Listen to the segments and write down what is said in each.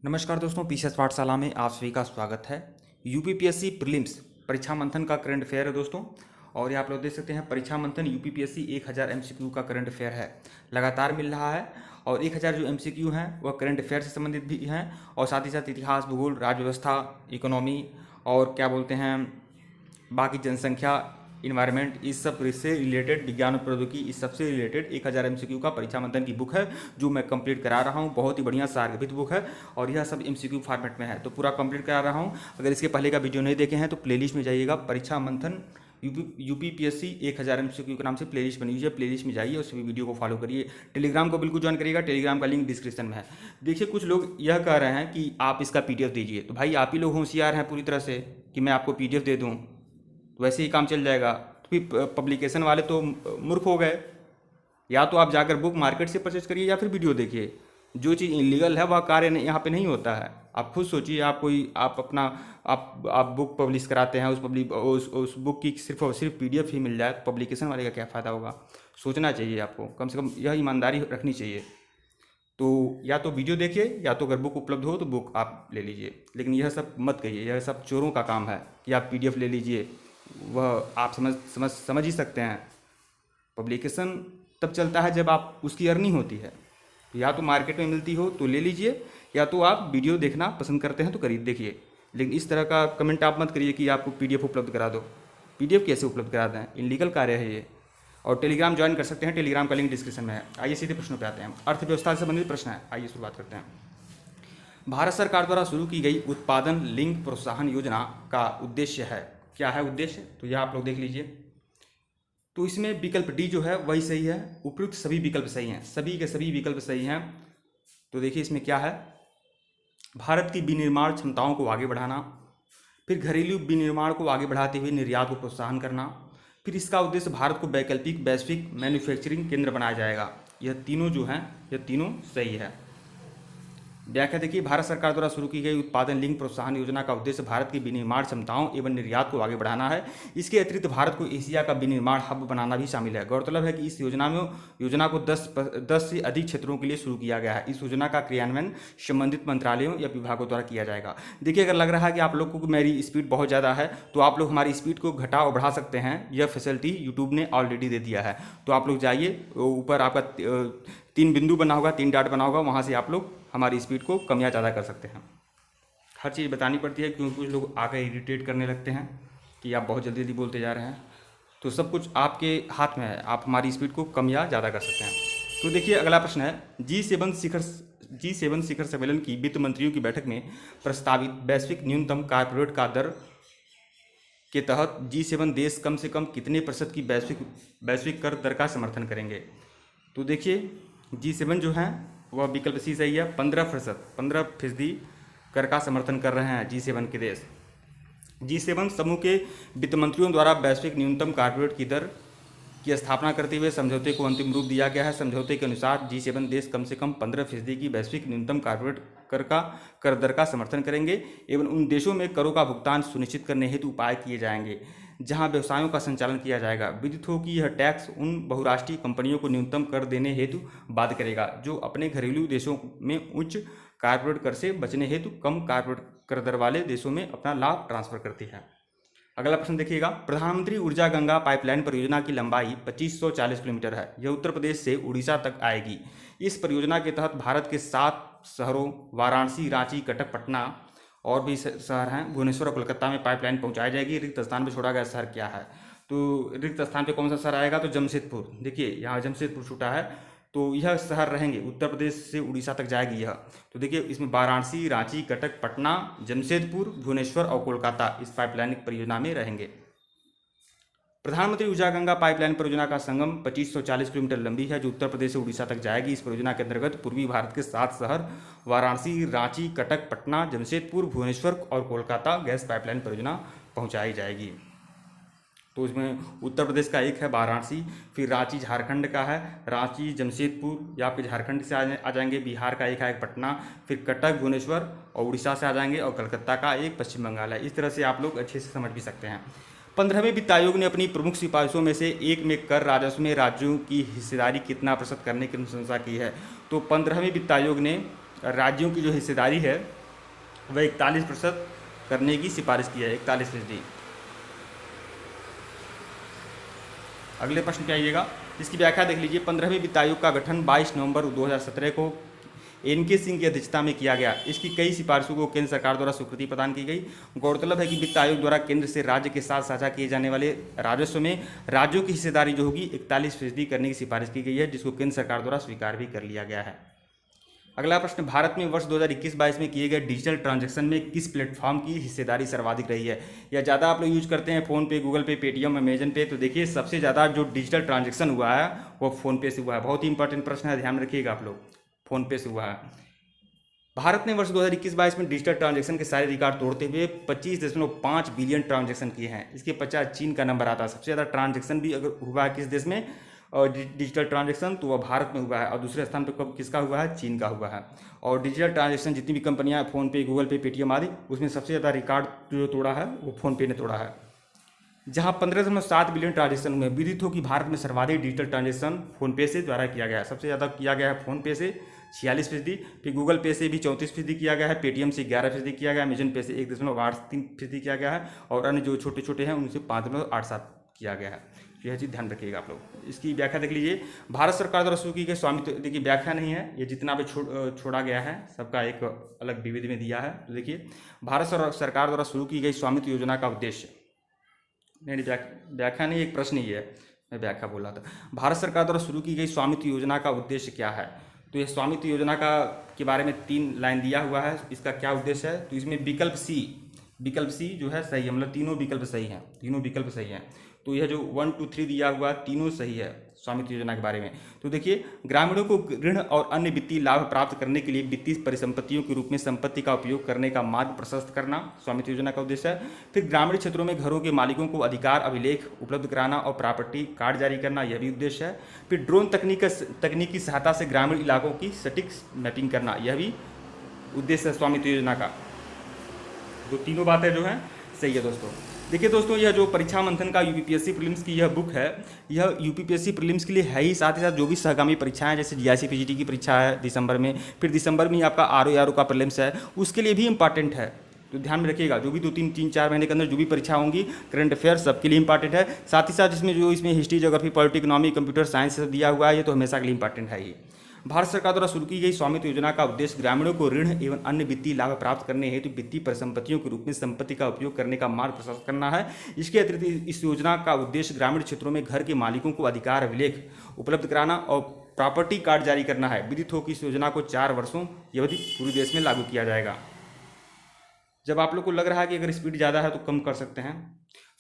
नमस्कार दोस्तों, पीसीएस पाठशाला में आप सभी का स्वागत है। यूपीपीएससी प्रीलिम्स परीक्षा मंथन का करंट अफेयर है दोस्तों। और ये आप लोग देख सकते हैं, परीक्षा मंथन यूपीपीएससी 1000 एमसीक्यू का करंट अफेयर है, लगातार मिल रहा है। और 1000 जो एमसीक्यू हैं वह करंट अफेयर से संबंधित भी हैं, और साथ ही साथ इतिहास, भूगोल, राज्य व्यवस्था, इकोनॉमी और क्या बोलते हैं बाकी जनसंख्या, इन्वायरमेंट, इस सब से रिलेटेड, विज्ञान और प्रौद्योगिकी, इस सब से रिलेटेड 1000 एमसीक्यू का परीक्षा मंथन की बुक है जो मैं कंप्लीट करा रहा हूँ। बहुत ही बढ़िया सारगर्भित बुक है और यह सब एमसीक्यू फॉर्मेट में है, तो पूरा कंप्लीट करा रहा हूँ। अगर इसके पहले का वीडियो नहीं देखे हैं तो प्लेलिस्ट में जाइएगा, परीक्षा मंथन यूपीपीएससी 1000 एमसीक्यू के नाम से प्लेलिस्ट बनी हुई है, प्लेलिस्ट में जाइए और सभी वीडियो को फॉलो करिए। टेलीग्राम को बिल्कुल ज्वाइन करिएगा, टेलीग्राम का लिंक डिस्क्रिप्शन में है। देखिए, कुछ लोग यह कह रहे हैं कि आप इसका पीडीएफ दीजिए, तो भाई आप ही लोग होशियार हैं पूरी तरह से कि मैं आपको पीडीएफ दे दूँ तो वैसे ही काम चल जाएगा। तो फिर पब्लिकेशन वाले तो मूर्ख हो गए। या तो आप जाकर बुक मार्केट से परचेज करिए या फिर वीडियो देखिए। जो चीज़ इलीगल है वह कार्य यहाँ पे नहीं होता है। आप खुद सोचिए, आप अपना आप बुक पब्लिश कराते हैं, उस बुक की सिर्फ और सिर्फ पीडीएफ ही मिल जाए तो पब्लिकेशन वाले का क्या फ़ायदा होगा। सोचना चाहिए आपको, कम से कम यह ईमानदारी रखनी चाहिए। तो या तो वीडियो देखिए, या तो अगर बुक उपलब्ध हो तो बुक आप ले लीजिए, लेकिन यह सब मत कहिए, यह सब चोरों का काम है कि आप पीडीएफ ले लीजिए। वह आप समझ ही सकते हैं, पब्लिकेशन तब चलता है जब आप उसकी अर्निंग होती है। तो या तो मार्केट में मिलती हो तो ले लीजिए, या तो आप वीडियो देखना पसंद करते हैं तो खरीद देखिए। लेकिन इस तरह का कमेंट आप मत करिए कि आपको पीडीएफ उपलब्ध करा दो। पीडीएफ कैसे उपलब्ध करा दें, इलीगल कार्य है ये। और टेलीग्राम ज्वाइन कर सकते हैं, टेलीग्राम का लिंक डिस्क्रिप्शन में है। आइए सीधे प्रश्नों पे आते हैं। अर्थव्यवस्था से संबंधित प्रश्न है, आइए शुरुआत करते हैं। भारत सरकार द्वारा शुरू की गई उत्पादन लिंक प्रोत्साहन योजना का उद्देश्य है, क्या है उद्देश्य, तो यह आप लोग देख लीजिए। तो इसमें विकल्प डी जो है वही सही है, उपयुक्त सभी विकल्प सही हैं, सभी के सभी विकल्प सही हैं। तो देखिए इसमें क्या है, भारत की विनिर्माण क्षमताओं को आगे बढ़ाना, फिर घरेलू विनिर्माण को आगे बढ़ाते हुए निर्यात को प्रोत्साहन करना, फिर इसका उद्देश्य भारत को वैकल्पिक वैश्विक मैन्युफैक्चरिंग केंद्र बनाया जाएगा। यह तीनों जो हैं, यह तीनों सही है। व्याख्या देखिए, भारत सरकार द्वारा शुरू की गई उत्पादन लिंक प्रोत्साहन योजना का उद्देश्य भारत की विनिर्माण क्षमताओं एवं निर्यात को आगे बढ़ाना है। इसके अतिरिक्त भारत को एशिया का विनिर्माण हब बनाना भी शामिल है। गौरतलब है कि इस योजना को 10 से अधिक क्षेत्रों के लिए शुरू किया गया है। इस योजना का क्रियान्वयन संबंधित मंत्रालयों या विभागों द्वारा किया जाएगा। देखिए, अगर लग रहा है कि आप लोग को मेरी स्पीड बहुत ज़्यादा है तो आप लोग हमारी स्पीड को घटा और बढ़ा सकते हैं। यह फैसिलिटी यूट्यूब ने ऑलरेडी दे दिया है। तो आप लोग जाइए, ऊपर आपका 3 बिंदु बना होगा, 3 डॉट बना होगा, वहाँ से आप लोग हमारी स्पीड को कम या ज़्यादा कर सकते हैं। हर चीज़ बतानी पड़ती है क्योंकि कुछ लोग आकर इरिटेट करने लगते हैं कि आप बहुत जल्दी जल्दी बोलते जा रहे हैं। तो सब कुछ आपके हाथ में है, आप हमारी स्पीड को कम या ज़्यादा कर सकते हैं। तो देखिए, अगला प्रश्न है, G7 शिखर सम्मेलन की वित्त मंत्रियों की बैठक में प्रस्तावित वैश्विक न्यूनतम कॉर्पोरेट का दर के तहत G7 देश कम से कम कितने प्रतिशत की वैश्विक कर दर का समर्थन करेंगे। तो देखिए, G7 जो है वह विकल्प सी सही है, 15% कर का समर्थन कर रहे हैं G7 के देश। G7 समूह के वित्त मंत्रियों द्वारा वैश्विक न्यूनतम कॉर्पोरेट की दर की स्थापना करते हुए समझौते को अंतिम रूप दिया गया है। समझौते के अनुसार G7 देश कम से कम 15% की वैश्विक न्यूनतम कॉर्पोरेट कर दर का समर्थन करेंगे एवं उन देशों में करों का भुगतान सुनिश्चित करने हेतु उपाय किए जाएंगे जहां व्यवसायों का संचालन किया जाएगा। विदित हो कि यह टैक्स उन बहुराष्ट्रीय कंपनियों को न्यूनतम कर देने हेतु बाध्य करेगा जो अपने घरेलू देशों में उच्च कॉर्पोरेट कर से बचने हेतु कम कॉर्पोरेट कर दर वाले देशों में अपना लाभ ट्रांसफर करती है। अगला प्रश्न देखिएगा, प्रधानमंत्री ऊर्जा गंगा पाइपलाइन परियोजना की लंबाई 2540 किलोमीटर है। यह उत्तर प्रदेश से उड़ीसा तक आएगी। इस परियोजना के तहत भारत के 7 शहरों वाराणसी, रांची, कटक, पटना और भी शहर हैं, भुवनेश्वर और कोलकाता में पाइपलाइन पहुंचाई जाएगी। रिक्त स्थान पर छोड़ा गया शहर क्या है, तो रिक्त स्थान पे कौन सा शहर आएगा, तो जमशेदपुर। देखिए यहाँ जमशेदपुर छूटा है, तो यह शहर रहेंगे, उत्तर प्रदेश से उड़ीसा तक जाएगी यह। तो देखिए इसमें वाराणसी, रांची, कटक, पटना, जमशेदपुर, भुवनेश्वर और कोलकाता इस पाइपलाइन परियोजना में रहेंगे। प्रधानमंत्री ऊर्जा गंगा पाइपलाइन परियोजना का संगम 2540 किलोमीटर लंबी है जो उत्तर प्रदेश से उड़ीसा तक जाएगी। इस परियोजना के अंतर्गत पूर्वी भारत के 7 शहर वाराणसी, रांची, कटक, पटना, जमशेदपुर, भुवनेश्वर और कोलकाता गैस पाइपलाइन परियोजना पहुंचाई जाएगी। तो इसमें उत्तर प्रदेश का एक है वाराणसी, फिर रांची झारखंड का है, रांची, जमशेदपुर या फिर झारखंड से आ जाएंगे, बिहार का एक है पटना, फिर कटक, भुवनेश्वर और उड़ीसा से आ जाएंगे, और कलकत्ता का एक पश्चिम बंगाल है। इस तरह से आप लोग अच्छे से समझ भी सकते हैं। 15वें वित्त आयोग ने अपनी प्रमुख सिफारिशों में से एक में कर राजस्व में राज्यों की हिस्सेदारी कितना प्रतिशत करने की अनुशंसा की है। तो 15वें वित्त आयोग ने राज्यों की जो हिस्सेदारी है वह 41% करने की सिफारिश की है, 41%। अगले प्रश्न पे आइएगा, इसकी व्याख्या देख लीजिए। 15वें वित्त आयोग का गठन 22 नवंबर 2017 को एन.के. सिंह की अध्यक्षता में किया गया। इसकी कई सिफारिशों को केंद्र सरकार द्वारा स्वीकृति प्रदान की गई। गौरतलब है कि वित्त आयोग द्वारा केंद्र से राज्य के साथ साझा किए जाने वाले राजस्व में राज्यों की हिस्सेदारी जो होगी 41% करने की सिफारिश की गई है, जिसको केंद्र सरकार द्वारा स्वीकार भी कर लिया गया है। अगला प्रश्न, भारत में वर्ष 2021-22 में किए गए डिजिटल ट्रांजैक्शन में किस प्लेटफॉर्म की हिस्सेदारी सर्वाधिक रही है? या ज़्यादा आप लोग यूज करते हैं फ़ोन पे, गूगल पे, पेटीएम, अमेजन पे, तो देखिए सबसे ज़्यादा जो डिजिटल ट्रांजैक्शन हुआ है वो फ़ोन पे से हुआ है। बहुत ही इंपॉर्टेंट प्रश्न है, ध्यान में रखिएगा आप लोग, फ़ोन पे से हुआ है। भारत ने वर्ष 2021-22 में डिजिटल ट्रांजैक्शन के सारे रिकॉर्ड तोड़ते हुए 25.5 बिलियन ट्रांजैक्शन किए हैं। इसके 50 चीन का नंबर आता है। सबसे ज़्यादा ट्रांजैक्शन भी अगर हुआ है किस देश में और डिजिटल ट्रांजैक्शन, तो वह भारत में हुआ है, और दूसरे स्थान पर किसका हुआ है? चीन का हुआ है। और डिजिटल ट्रांजैक्शन जितनी भी कंपनियां फ़ोन पे, गूगल पे, पेटीएम आदि, उसमें सबसे ज़्यादा रिकॉर्ड जो तोड़ा है वो फ़ोन पे ने तोड़ा है, जहां 15.7 बिलियन ट्रांजैक्शन हुए। विदित हो कि भारत में सर्वाधिक डिजिटल ट्रांजैक्शन फोनपे से द्वारा किया गया है। सबसे ज़्यादा किया गया है फोनपे से 46%, फिर गूगल पे से भी 34% किया गया है, पेटीएम से 11% किया गया है, अमेजन पे से 1.83% किया गया है, और अन्य जो छोटे छोटे हैं उनसे 5.87 किया गया है। यह चीज़ ध्यान रखिएगा आप लोग। इसकी व्याख्या देख लीजिए। भारत सरकार द्वारा शुरू की गई स्वामित्व, देखिए व्याख्या नहीं है, ये जितना भी छोड़ा गया है सबका एक अलग विविध में दिया है। तो देखिए, भारत सरकार द्वारा शुरू की गई स्वामित्व योजना का उद्देश्य, नहीं व्याख्या नहीं, एक प्रश्न ही है, मैं व्याख्या बोल रहा था। भारत सरकार द्वारा शुरू की गई स्वामित्व योजना का उद्देश्य क्या है? तो ये स्वामित्व योजना का के बारे में 3 लाइन दिया हुआ है। इसका क्या उद्देश्य है? तो इसमें विकल्प सी जो है सही है, मतलब तीनों विकल्प सही हैं, तीनों विकल्प सही हैं। तो यह जो 1, 2, 3 दिया हुआ तीनों सही है स्वामित्व योजना के बारे में। तो देखिए, ग्रामीणों को ऋण और अन्य वित्तीय लाभ प्राप्त करने के लिए वित्तीय परिसंपत्तियों के रूप में संपत्ति का उपयोग करने का मार्ग प्रशस्त करना स्वामित्व योजना का उद्देश्य है। फिर ग्रामीण क्षेत्रों में घरों के मालिकों को अधिकार अभिलेख उपलब्ध कराना और प्रॉपर्टी कार्ड जारी करना, यह भी उद्देश्य है। फिर ड्रोन तकनीक की सहायता से ग्रामीण इलाकों की सटीक मैपिंग करना, यह भी उद्देश्य है स्वामित्व योजना का। तो तीनों बातें जो हैं सही है दोस्तों। देखिए दोस्तों, यह जो परीक्षा मंथन का यूपीपीएससी प्रीलिम्स की यह बुक है, यह यूपीपीएससी प्रीलिम्स के लिए है ही, साथ ही साथ जो भी सहगामी परीक्षाएं जैसे जीआईसी पीजीटी की परीक्षा है दिसंबर में, फिर दिसंबर में ही आपका आरओ का प्रीलिम्स है, उसके लिए भी इंपॉर्टेंट है। तो ध्यान में रखिएगा, जो भी 2-3-4 महीने के अंदर जो भी परीक्षा होंगी, करंट अफेयर सबके लिए इंपॉर्टेंट है। साथ ही साथ इसमें history, geography, polity, economy, computer science दिया हुआ है, ये तो हमेशा के लिए इंपॉर्टेंट है ही। भारत सरकार द्वारा शुरू की गई स्वामित्व योजना का उद्देश्य ग्रामीणों को ऋण एवं अन्य वित्तीय लाभ प्राप्त करने हेतु वित्तीय परिसंपत्तियों के रूप में संपत्ति का उपयोग करने का मार्ग प्रशस्त करना है। इसके अतिरिक्त इस योजना का उद्देश्य ग्रामीण क्षेत्रों में घर के मालिकों को अधिकार अभिलेख उपलब्ध कराना और प्रॉपर्टी कार्ड जारी करना है। विदित हो कि इस योजना को 4 वर्षों की अवधि पूरे देश में लागू किया जाएगा। जब आप लोग को लग रहा है कि अगर स्पीड ज़्यादा है तो कम कर सकते हैं।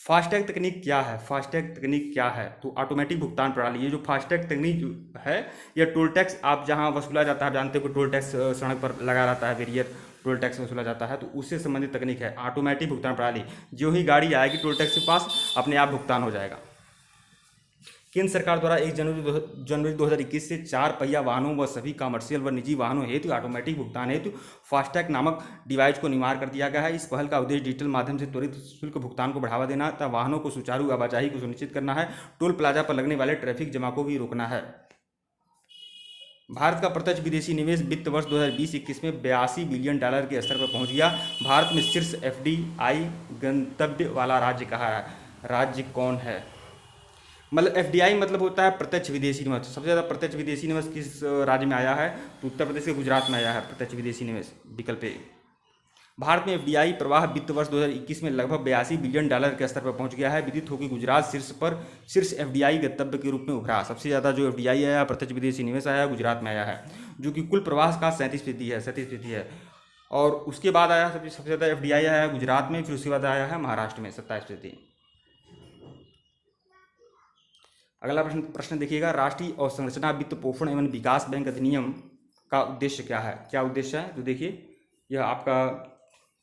फास्टैग तकनीक क्या है? फास्टैग तकनीक क्या है? तो ऑटोमेटिक भुगतान प्रणाली। ये जो फास्टैग तकनीक जो है, यह टोल टैक्स आप जहां वसूला जाता है, जानते हो कि टोल टैक्स सड़क पर लगा रहता है, बैरियर टोल टैक्स वसूला जाता है, तो उससे संबंधित तकनीक है ऑटोमेटिक भुगतान प्रणाली। जो ही गाड़ी आएगी टोल टैक्स के पास, अपने आप भुगतान हो जाएगा। केंद्र सरकार द्वारा 1 जनवरी 2021 से 4 पहिया वाहनों व सभी कमर्शियल व निजी वाहनों हेतु ऑटोमेटिक भुगतान हेतु फास्टैग नामक डिवाइस को अनिवार्य कर दिया गया है। इस पहल का उद्देश्य डिजिटल माध्यम से त्वरित शुल्क भुगतान को बढ़ावा देना तथा वाहनों को सुचारू आवाजाही को सुनिश्चित करना है। टोल प्लाजा पर लगने वाले ट्रैफिक जमा को भी रोकना है। भारत का प्रत्यक्ष विदेशी निवेश वित्त वर्ष 2020-21 में $82 बिलियन के स्तर पर पहुंच गया। भारत में शीर्ष एफडीआई गंतव्य वाला राज्य कहा है? राज्य कौन है? मतलब एफडीआई मतलब होता है प्रत्यक्ष विदेशी निवेश। सबसे ज़्यादा प्रत्यक्ष विदेशी निवेश किस राज्य में आया है? तो उत्तर प्रदेश के गुजरात में आया है प्रत्यक्ष विदेशी निवेश, विकल्प ए। भारत में एफडीआई प्रवाह वित्त वर्ष 2021 में लगभग $82 बिलियन के स्तर पर पहुंच गया है। विदित हो कि गुजरात शीर्ष एफडीआई गंतव्य के रूप में उभरा। सबसे ज़्यादा जो एफडीआई आया, प्रत्यक्ष विदेशी निवेश आया, गुजरात में आया है, जो कि कुल प्रवाह का 37% है। और उसके बाद आया सबसे ज़्यादा एफडीआई आया है गुजरात में, फिर उसके बाद आया है महाराष्ट्र में 27%। अगला प्रश्न देखिएगा, राष्ट्रीय अवसंरचना वित्त पोषण एवं विकास बैंक अधिनियम का उद्देश्य क्या है? क्या उद्देश्य है? तो देखिए, यह आपका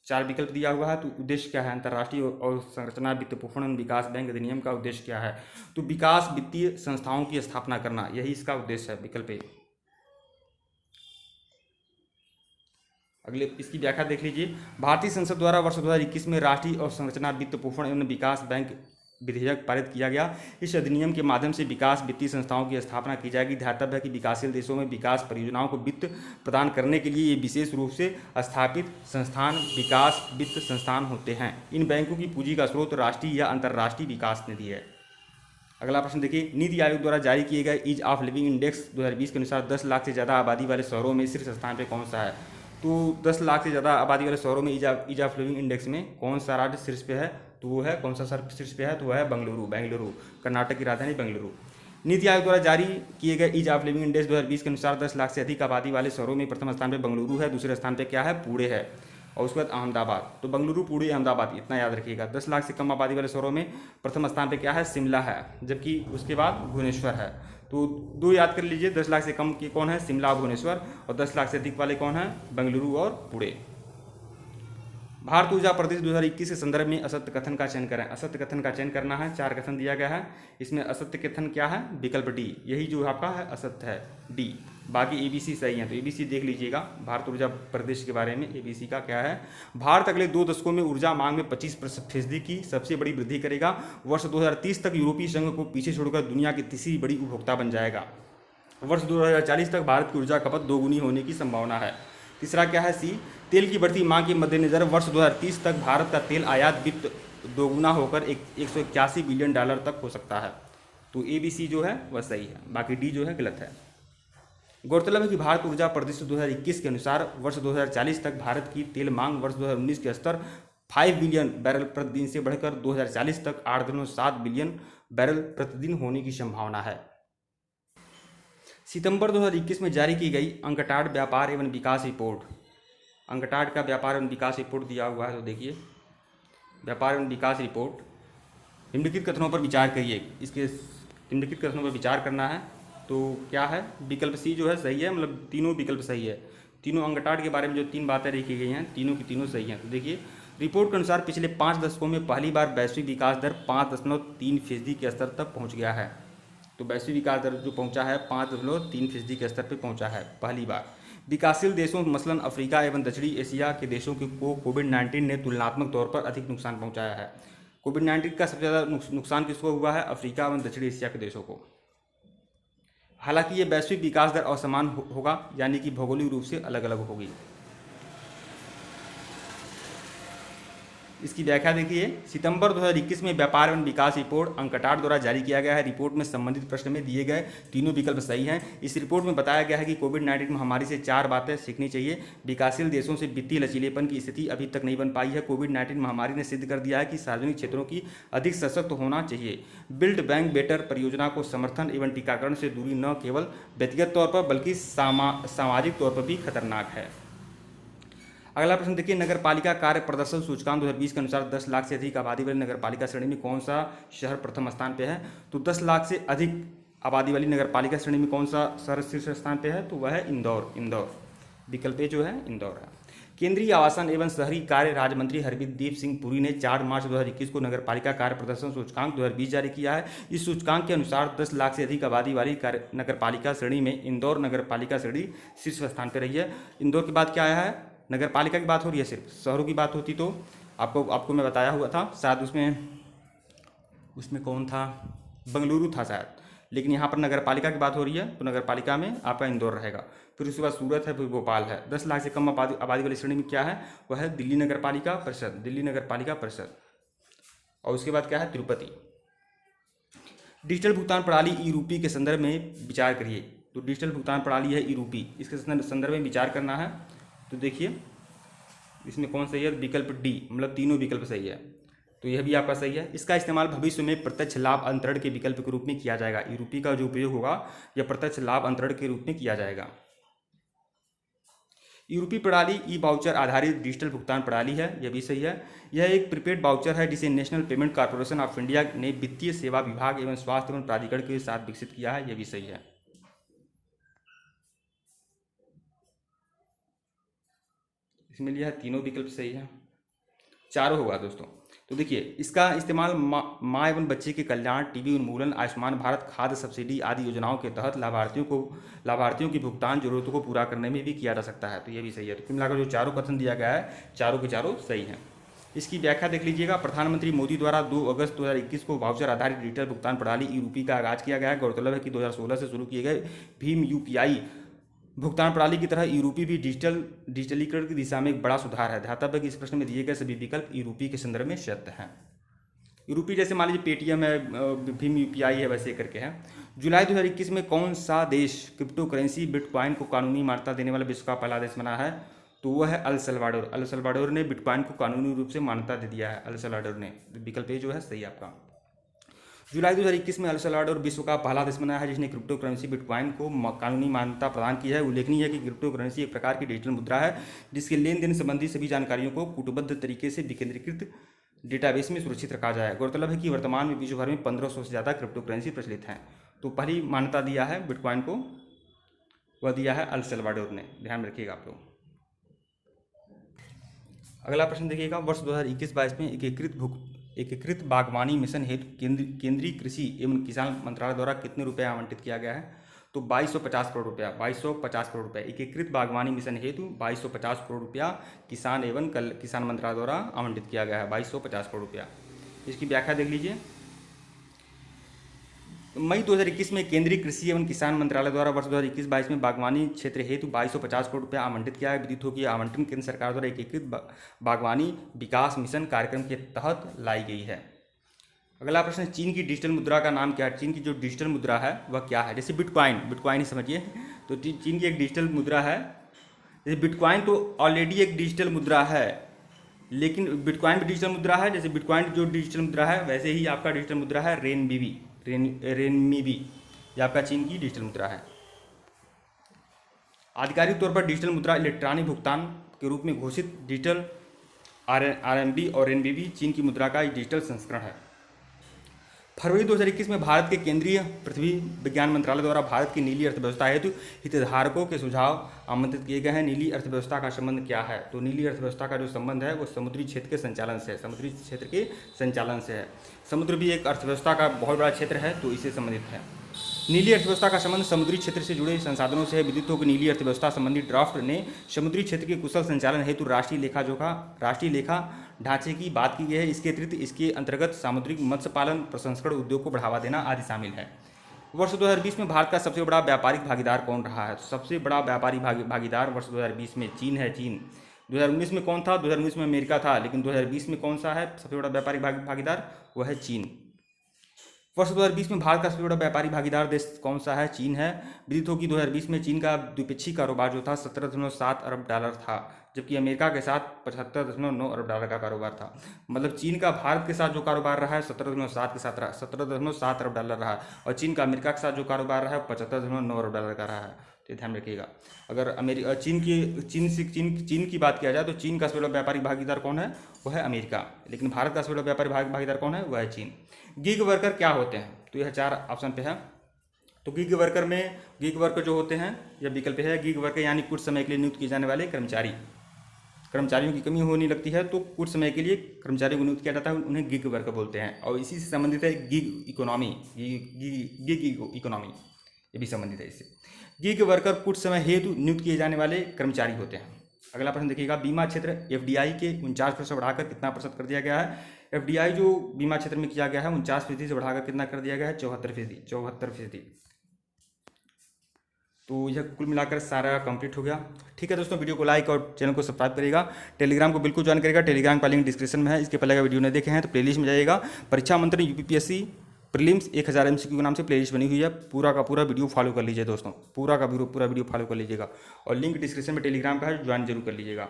4 विकल्प दिया हुआ है। तो उद्देश्य क्या है? अंतर्राष्ट्रीय अवसंरचना वित्त पोषण एवं विकास बैंक अधिनियम का उद्देश्य क्या है? तो विकास वित्तीय संस्थाओं की स्थापना करना, यही इसका उद्देश्य है, विकल्प ए। अगले इसकी व्याख्या देख लीजिए। भारतीय संसद द्वारा वर्ष 2021 में राष्ट्रीय अवसंरचना वित्त पोषण एवं विकास बैंक विधेयक पारित किया गया। इस अधिनियम के माध्यम से विकास वित्तीय संस्थाओं की स्थापना की जाएगी। ध्यातव्य है कि विकासशील देशों में विकास परियोजनाओं को वित्त प्रदान करने के लिए ये विशेष रूप से स्थापित संस्थान विकास वित्त संस्थान होते हैं। इन बैंकों की पूंजी का स्रोत राष्ट्रीय या अंतर्राष्ट्रीय विकास निधि है। अगला प्रश्न देखिए, नीति आयोग द्वारा जारी किए गए ईज ऑफ लिविंग इंडेक्स 2020 के अनुसार 10 लाख से ज़्यादा आबादी वाले शहरों में शीर्ष स्थान पर कौन सा है? तो 10 लाख से ज़्यादा आबादी वाले शहरों में ईज ऑफ लिविंग इंडेक्स में कौन सा राज्य शीर्ष पे है? तो वो है, कौन सा शहर शीर्ष पे है? तो वह है बेंगलुरु, कर्नाटक की राजधानी बेंगलुरु। नीति आयोग द्वारा जारी किए गए ईज ऑफ लिविंग इंडेक्स 2020 के अनुसार 10 लाख से अधिक आबादी वाले शहरों में प्रथम स्थान पर बेंगलुरु है, दूसरे स्थान पर क्या है? पुणे है, और उसके बाद अहमदाबाद। तो बेंगलुरु, पुणे, अहमदाबाद, इतना याद रखिएगा। 10 लाख से कम आबादी वाले शहरों में प्रथम स्थान पे क्या है? शिमला है, जबकि उसके बाद भुवनेश्वर है। तो दो याद कर लीजिए, 10 लाख से कम के कौन है? शिमला और भुवनेश्वर, और 10 लाख से अधिक वाले कौन है? बेंगलुरु और पुणे। भारत ऊर्जा प्रदेश 2021 के संदर्भ में असत्य कथन का चयन करें। असत्य कथन का चयन करना है, 4 कथन दिया गया है। इसमें असत्य कथन क्या है? विकल्प डी, यही जो आपका है असत्य है, डी। बाकी एबीसी सही है, तो एबीसी देख लीजिएगा। भारत ऊर्जा प्रदेश के बारे में एबीसी का क्या है? भारत अगले 2 दशकों में ऊर्जा मांग में 25% की सबसे बड़ी वृद्धि करेगा। वर्ष 2030 तक यूरोपीय संघ को पीछे छोड़कर दुनिया की तीसरी बड़ी उपभोक्ता बन जाएगा। वर्ष 2040 तक भारत की ऊर्जा खपत दोगुनी होने की संभावना है। तीसरा क्या है? सी, तेल की बढ़ती मांग के मद्देनजर वर्ष 2030 तक भारत का तेल आयात वित्त दोगुना होकर 181 बिलियन डॉलर तक हो सकता है। तो एबीसी जो है वह सही है, बाकी डी जो है गलत है। गौरतलब है कि भारत ऊर्जा परिदृश्य 2021 के अनुसार वर्ष 2040 तक भारत की तेल मांग वर्ष 2019 के स्तर 5 बिलियन बैरल प्रतिदिन से बढ़कर 2040 तक 8.7 बिलियन बैरल प्रतिदिन होने की संभावना है। सितंबर 2021 में जारी की गई अंकटाड व्यापार एवं विकास रिपोर्ट, अंकटाड का व्यापार एवं विकास रिपोर्ट दिया हुआ है। तो देखिए, व्यापार एवं विकास रिपोर्ट, निम्नलिखित कथनों पर विचार करिए। इसके निम्नलिखित कथनों पर विचार करना है। तो क्या है? विकल्प सी जो है सही है, मतलब तीनों विकल्प सही है। तीनों अंकटाड के बारे में जो 3 बातें लिखी गई हैं, तीनों की तीनों सही हैं। तो देखिए, रिपोर्ट के अनुसार पिछले 5 दशकों में पहली बार वैश्विक विकास दर 5.3% के स्तर तक पहुँच गया है। तो वैश्विक विकास दर जो पहुंचा है 5.3% के स्तर पर पहुंचा है पहली बार। विकासशील देशों मसलन अफ्रीका एवं दक्षिणी एशिया के देशों को कोविड-19 ने तुलनात्मक तौर पर अधिक नुकसान पहुंचाया है। कोविड-19 का सबसे ज़्यादा नुकसान किसको हुआ है? अफ्रीका एवं दक्षिणी एशिया के देशों को। हालांकि ये वैश्विक विकास दर असमान होगा, यानी कि भौगोलिक रूप से अलग अलग होगी। इसकी व्याख्या देखिए, सितंबर 2021 में व्यापार एवं विकास रिपोर्ट अंकटाड द्वारा जारी किया गया है। रिपोर्ट में संबंधित प्रश्न में दिए गए तीनों विकल्प सही हैं। इस रिपोर्ट में बताया गया है कि कोविड-19 महामारी से 4 बातें सीखनी चाहिए। विकासशील देशों से वित्तीय लचीलेपन की स्थिति अभी तक नहीं बन पाई है। कोविड-19 महामारी ने सिद्ध कर दिया है कि सार्वजनिक क्षेत्रों की अधिक सशक्त होना चाहिए। बिल्ड बैंक बेटर परियोजना को समर्थन एवं टीकाकरण से दूरी न केवल व्यक्तिगत तौर पर बल्कि सामाजिक तौर पर भी खतरनाक है। अगला प्रश्न देखिए, नगर पालिका कार्य प्रदर्शन सूचकांक 2020 के अनुसार 10 लाख से अधिक आबादी वाली नगर पालिका श्रेणी में कौन सा शहर प्रथम स्थान पे है? तो 10 लाख से अधिक आबादी वाली नगर पालिका श्रेणी में कौन सा शहर शीर्ष स्थान पे है? तो वह है इंदौर। विकल्प ए जो है इंदौर है। केंद्रीय आवासन एवं शहरी कार्य राज्य मंत्री हरदीप सिंह पुरी ने 4 मार्च 2021 को नगर पालिका कार्य प्रदर्शन सूचकांक 2020 जारी किया है। इस सूचकांक के अनुसार 10 लाख से अधिक आबादी वाली नगर पालिका श्रेणी में इंदौर नगर पालिका श्रेणी शीर्ष स्थान पर रही है। इंदौर के बाद क्या आया है? नगर पालिका की बात हो रही है, सिर्फ शहरों की बात होती तो आपको मैं बताया हुआ था शायद, उसमें कौन था? बेंगलुरु था शायद, लेकिन यहाँ पर नगर पालिका की बात हो रही है तो नगर पालिका में आपका इंदौर रहेगा। फिर उसके बाद सूरत है, फिर भोपाल है। 10 लाख से कम आबादी वाली श्रेणी में क्या है? वह है दिल्ली नगर पालिका परिषद। और उसके बाद क्या है? तिरुपति। डिजिटल भुगतान प्रणाली ई रूपी के संदर्भ में विचार करिए। तो डिजिटल भुगतान प्रणाली है ई रूपी, इसके संदर्भ में विचार करना है। तो देखिए, इसमें कौन सही है? विकल्प डी, मतलब तीनों विकल्प सही है। तो यह भी आपका सही है। इसका इस्तेमाल भविष्य में प्रत्यक्ष लाभ अंतरण के विकल्प के रूप में किया जाएगा। ई रूपी का जो उपयोग होगा यह प्रत्यक्ष लाभ अंतरण के रूप में किया जाएगा। ई रूपी प्रणाली ई वाउचर आधारित डिजिटल भुगतान प्रणाली है, यह भी सही है। यह एक प्रीपेड वाउचर है जिसे national payment corporation of India ने वित्तीय सेवा विभाग एवं स्वास्थ्य एवं प्राधिकरण के साथ विकसित किया है, यह भी सही है। इसमें लिया है तीनों विकल्प सही है, चारों होगा दोस्तों। तो देखिए, इसका इस्तेमाल माँ एवं बच्चे के कल्याण, टीबी उन्मूलन, आयुष्मान भारत, खाद्य सब्सिडी आदि योजनाओं के तहत लाभार्थियों की भुगतान जरूरतों को पूरा करने में भी किया जा सकता है। तो ये भी सही है। तो कुल मिलाकर जो चारों कथन दिया गया है, चारों के चारों सही हैं। इसकी व्याख्या देख लीजिएगा। प्रधानमंत्री मोदी द्वारा 2 अगस्त 2021 को वाउचर आधारित डिजिटल भुगतान प्रणाली ई रूपी का आगाज किया गया है। गौरतलब है कि 2016 से शुरू किए गए भीम यूपीआई भुगतान प्रणाली की तरह ई रूपी भी डिजिटलीकरण की दिशा में एक बड़ा सुधार है। ध्यातव्य कि इस प्रश्न में दिए गए सभी विकल्प ई रूपी के संदर्भ में सत्य हैं। ई रूपी जैसे मान लीजिए पेटीएम है, भीम यूपीआई है, वैसे करके है। जुलाई 2021 में कौन सा देश क्रिप्टो करेंसी बिटकॉइन को कानूनी मान्यता देने वाला विश्व का पहला देश बना है? तो वह है अल सल्वाडोर। अल सल्वाडोर ने बिटकॉइन को कानूनी रूप से मान्यता दे दिया है। अल सल्वाडोर ने, विकल्प ए जो है सही आपका। जुलाई 2021 में अल सल्वाडोर विश्व का पहला देश बना है जिसने क्रिप्टो करेंसी बिटकॉइन को कानूनी मान्यता प्रदान की है। उल्लेखनीय है कि क्रिप्टो करेंसी एक प्रकार की डिजिटल मुद्रा है जिसके लेन देन संबंधी सभी जानकारियों को कूटबद्ध तरीके से विकेंद्रीकृत डेटाबेस में सुरक्षित रखा जाए। गौरतलब है कि वर्तमान में विश्व भर में 1500 से ज़्यादा क्रिप्टो करेंसी प्रचलित हैं। तो पहली मान्यता दिया है बिटकॉइन को, वह दिया है अल सल्वाडोर ने। ध्यान में रखिएगा आप लोग। अगला प्रश्न देखिएगा। वर्ष 2021-22 में एकीकृत बागवानी मिशन हेतु केंद्रीय कृषि एवं किसान मंत्रालय द्वारा कितने रुपये आवंटित किया गया है? तो 2250 करोड़ रुपया। 2250 करोड़ रुपये एकीकृत बागवानी मिशन हेतु 2250 करोड़ रुपया किसान एवं किसान मंत्रालय द्वारा आवंटित किया गया है। 2250 करोड़ रुपया। इसकी व्याख्या देख लीजिए। मई 2021 में केंद्रीय कृषि एवं किसान मंत्रालय द्वारा वर्ष 2021-22 में बागवानी क्षेत्र हेतु 2250 करोड़ रुपया आवंटित किया है। विदित हो कि आवंटन केंद्र सरकार द्वारा एकीकृत बागवानी विकास मिशन कार्यक्रम के तहत लाई गई है। अगला प्रश्न, चीन की डिजिटल मुद्रा का नाम क्या है? चीन की जो डिजिटल मुद्रा है वह क्या है? जैसे बिटकॉइन ही समझिए। तो चीन की एक डिजिटल मुद्रा है। जैसे बिटकॉइन तो ऑलरेडी एक डिजिटल मुद्रा है, लेकिन बिटकॉइन भी डिजिटल मुद्रा है। जैसे बिटकॉइन जो डिजिटल मुद्रा है वैसे ही आपका डिजिटल मुद्रा है रेनमीबी, ये आपका चीन की डिजिटल मुद्रा है। आधिकारिक तौर पर डिजिटल मुद्रा इलेक्ट्रॉनिक भुगतान के रूप में घोषित डिजिटल आरएमबी और रेनबीबी चीन की मुद्रा का एक डिजिटल संस्करण है। फरवरी 2021 में भारत के केंद्रीय पृथ्वी विज्ञान मंत्रालय द्वारा भारत की नीली अर्थव्यवस्था हेतु हितधारकों के सुझाव आमंत्रित किए गए हैं। नीली अर्थव्यवस्था का संबंध क्या है? तो नीली अर्थव्यवस्था का जो संबंध है वो समुद्री क्षेत्र के संचालन से है। समुद्री क्षेत्र के संचालन से है। समुद्र भी एक अर्थव्यवस्था का बहुत बड़ा क्षेत्र है, तो इससे संबंधित है। नीली अर्थव्यवस्था का संबंध समुद्री क्षेत्र से जुड़े संसाधनों से है। विदित हो कि नीली अर्थव्यवस्था संबंधी ड्राफ्ट ने समुद्री क्षेत्र के कुशल संचालन हेतु राष्ट्रीय लेखा ढांचे की बात की गई है। इसके अतिरिक्त इसके अंतर्गत सामुद्रिक मत्स्य पालन प्रसंस्करण उद्योग को बढ़ावा देना आदि शामिल है। वर्ष 2020 में भारत का सबसे बड़ा व्यापारिक भागीदार कौन रहा है? तो सबसे बड़ा व्यापारी भागीदार वर्ष 2020 में चीन है। चीन 2019 में कौन था? 2019 में अमेरिका था, लेकिन 2020 में कौन सा है सबसे बड़ा व्यापारिक भागीदार? वह है चीन। वर्ष 2020 में भारत का सबसे बड़ा व्यापारी भागीदार देश कौन सा है? चीन है। विदित हो कि 2020 में चीन का द्विपक्षीय कारोबार जो था 17.7 अरब डॉलर था, जबकि अमेरिका के साथ 75.9 अरब डॉलर का कारोबार था। मतलब चीन का भारत के साथ जो कारोबार रहा है 17.7 अरब डॉलर रहा है, और चीन का अमेरिका के साथ जो कारोबार रहा है 75.9 अरब डॉलर का रहा है। तो ध्यान रखिएगा। अगर चीन की बात किया जाए तो चीन का सबसे बड़ा व्यापारिक भागीदार कौन है? वह है अमेरिका। लेकिन भारत का सबसे बड़ा व्यापारिक भागीदार कौन है? वह है चीन। गिग वर्कर क्या होते हैं? तो यह 4 ऑप्शन पे है। तो गिग वर्कर जो होते हैं, यह विकल्प है। गिग वर्कर यानी कुछ समय के लिए नियुक्त किए जाने वाले कर्मचारियों की कमी होने लगती है तो कुछ समय के लिए कर्मचारियों को नियुक्त किया जाता है, उन्हें गिग वर्कर बोलते हैं। और इसी से संबंधित है गिग इकोनॉमी, ये भी संबंधित है इससे। गिग वर्कर कुछ समय हेतु नियुक्त किए जाने वाले कर्मचारी होते हैं। अगला प्रश्न देखिएगा। बीमा क्षेत्र एफडीआई के 49% बढ़ाकर कितना प्रतिशत कर दिया गया है? एफडीआई जो बीमा क्षेत्र में किया गया है 49% से बढ़ाकर कितना कर दिया गया है? 74%। तो यह कुल मिलाकर सारा कंप्लीट हो गया। ठीक है दोस्तों, वीडियो को लाइक और चैनल को सब्सक्राइब करिएगा। टेलीग्राम को बिल्कुल ज्वाइन करिएगा। टेलीग्राम का लिंक डिस्क्रिप्शन में है। इसके पहले का वीडियो नहीं देखे हैं तो प्लेलिस्ट में जाइएगा। परीक्षा मंथन यूपीपीएससी प्रीलिम्स 1000 MCQ के नाम से प्लेलिस्ट बनी हुई है। पूरा का पूरा वीडियो फॉलो कर लीजिए दोस्तों, पूरा वीडियो फॉलो कर लीजिएगा। और लिंक डिस्क्रिप्शन में टेलीग्राम का है, ज्वाइन जरूर कर लीजिएगा।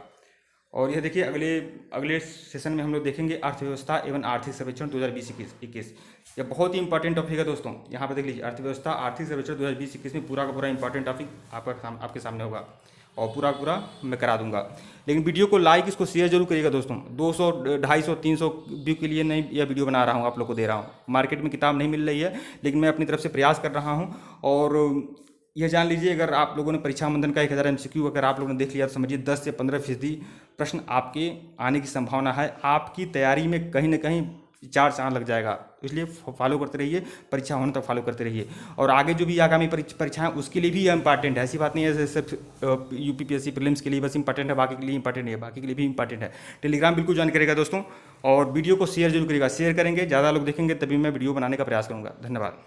और यह देखिए अगले सेशन में हम लोग देखेंगे अर्थव्यवस्था एवं आर्थिक सर्वेक्षण 2020-21। यह बहुत ही इंपॉर्टेंट टॉपिक है दोस्तों। यहाँ पर देख लीजिए, अर्थव्यवस्था आर्थिक सर्वेक्षण 2020-21 में पूरा का पूरा इंपॉर्टेंट टॉपिक आपके सामने होगा और पूरा मैं करा दूंगा। लेकिन वीडियो को लाइक, इसको शेयर जरूर करिएगा दोस्तों। 200, 250, 300 व्यू के लिए नहीं यह वीडियो बना रहा हूँ, आप लोग को दे रहा हूँ। मार्केट में किताब नहीं मिल रही है, लेकिन मैं अपनी तरफ से प्रयास कर रहा हूँ। और यह जान लीजिए, अगर आप लोगों ने परीक्षा मंथन का 1000 MCQ अगर आप लोगों ने देख लिया तो समझिए 10 से 15% प्रश्न आपके आने की संभावना है। आपकी तैयारी में कहीं ना कहीं चार चांद लग जाएगा। इसलिए फॉलो करते रहिए, परीक्षा होने तक फॉलो करते रहिए। और आगे जो भी आगामी परीक्षाएं उसके लिए भी इंपॉर्टेंट है, ऐसी बात नहीं है सिर्फ यूपीपीएससी प्रीलिम्स के लिए बस इंपॉर्टेंट है, बाकी के लिए इंपॉर्टेंट है, बाकी के लिए भी इंपॉर्टेंट है। टेलीग्राम बिल्कुल ज्वाइन करेगा दोस्तों, और वीडियो को शेयर जरूर करेगा। शेयर करेंगे, ज़्यादा लोग देखेंगे तभी मैं वीडियो बनाने का प्रयास करूँगा। धन्यवाद।